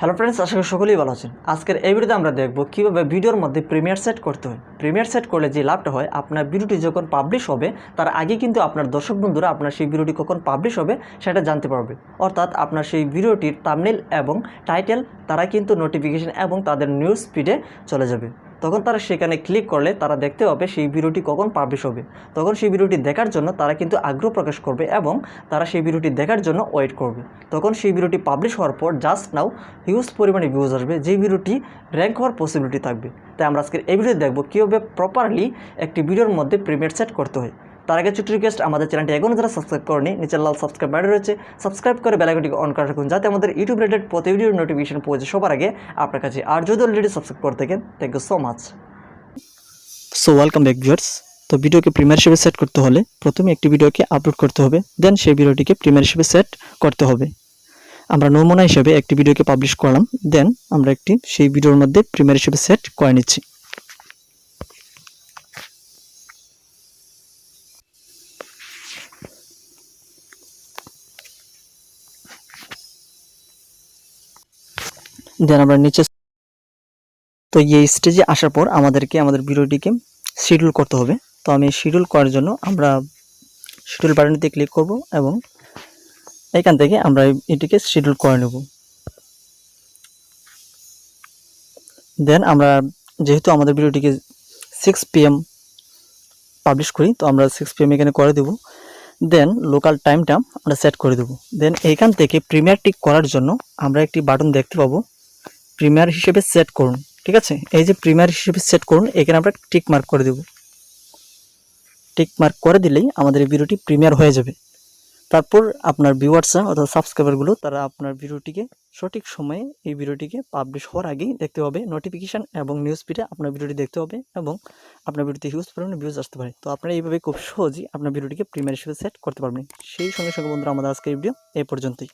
Hello friends, আশা করি সকলেই ভালো আছেন। আজকের এই ভিডিওতে আমরা দেখব কীভাবে ভিডিওর মধ্যে প্রিমিয়ার সেট করতে হয়। প্রিমিয়ার সেট করলে যে লাভটা হয়, আপনার ভিডিওটি যখন পাবলিশ হবে তার আগে কিন্তু আপনার দর্শক বন্ধুরা আপনার সেই ভিডিওটি কখন পাবলিশ হবে সেটা জানতে পারবে। অর্থাৎ আপনার সেই ভিডিওটির থাম্বনেইল এবং টাইটেল তারা কিন্তু নোটিফিকেশন এবং তাদের নিউজ ফিডে চলে যাবে। তখন তারা সেখানে ক্লিক করলে তারা দেখতে পাবে সেই ভিডিওটি কখন পাবলিশ হবে। তখন সেই ভিডিওটি দেখার জন্য তারা কিন্তু আগ্রহ প্রকাশ করবে এবং তারা সেই ভিডিওটি দেখার জন্য ওয়েট করবে। তখন সেই ভিডিওটি পাবলিশ হওয়ার পর জাস্ট নাও হিউজ পরিমাণে ভিউজ আসবে, যেই ভিডিওটি র্যাঙ্ক হওয়ার পসিবিলিটি থাকবে। তাই আমরা আজকের এই ভিডিওতে দেখব কীভাবে প্রপারলি একটি ভিডিওর মধ্যে প্রিমিয়ার সেট করতে হয়। তার আগে ছোট্ট রিকোয়েস্ট, আমাদের চ্যানেলটি এখনও যারা সাবস্ক্রাইব করেনি, নিচে লাল সাবস্ক্রাইব বাটন রয়েছে, সাবস্ক্রাইব করে বেল আইকনটিকে অন করে রাখুন যাতে আমাদের ইউটিউব রিলেটেড প্রতি ভিডিওর নোটিফিকেশন পৌঁছে সবার আগে আপনার কাছে। আর যদি অলরেডি সাবস্ক্রাইব করে থাকেন, thank you so much. So welcome back viewers. তো ভিডিওকে প্রিমিয়ার হিসেবে সেট করতে হলে প্রথমে একটি ভিডিওকে আপলোড করতে হবে, দেন সেই ভিডিওটিকে প্রিমিয়ার হিসেবে সেট করতে হবে। আমরা নমুনা হিসেবে একটি ভিডিওকে পাবলিশ করলাম, দেন আমরা সেই ভিডিওর মধ্যে প্রিমিয়ার হিসেবে সেট করে নিচ্ছি। দেন আমরা নিচে, তো এই স্টেজে আসার পর আমাদেরকে আমাদের ভিডিওটিকে শিডিউল করতে হবে। তো আমি শিডিউল করার জন্য আমরা শিডিউল বাটনটিতে ক্লিক করব এবং এখান থেকে আমরা এটিকে শিডিউল করে নেব। দেন আমরা যেহেতু আমাদের ভিডিওটিকে 6 PM পাবলিশ করি, তো আমরা 6 PM এখানে করে দেব। দেন লোকাল টাইমটা আমরা সেট করে দেব। দেন এইখান থেকে প্রিমিয়ার টিক করার জন্য আমরা একটি বাটন দেখতে পাবো, প্রিমিয়ার হিসেবে সেট করুন। ঠিক আছে, এই যে প্রিমিয়ার হিসেবে সেট করুন, এখানে আমরা টিক মার্ক করে দেব। টিক মার্ক করে দিলেই আমাদের এই ভিডিওটি প্রিমিয়ার হয়ে যাবে। তারপর আপনার ভিউয়ার্সরা অর্থাৎ সাবস্ক্রাইবারগুলো তারা আপনার ভিডিওটিকে সঠিক সময়ে এই ভিডিওটিকে পাবলিশ হওয়ার আগেই দেখতে হবে। নোটিফিকেশান এবং নিউজ ফিডে আপনার ভিডিওটি দেখতে হবে এবং আপনার ভিডিওতে হিউজ পরিমাণে ভিউজ আসতে পারে। তো আপনারা এইভাবে খুব সহজেই আপনার ভিডিওটিকে প্রিমিয়ার হিসেবে সেট করতে পারবেন। সেই সঙ্গে সঙ্গে বন্ধুরা, আমাদের আজকের ভিডিও এই পর্যন্তই।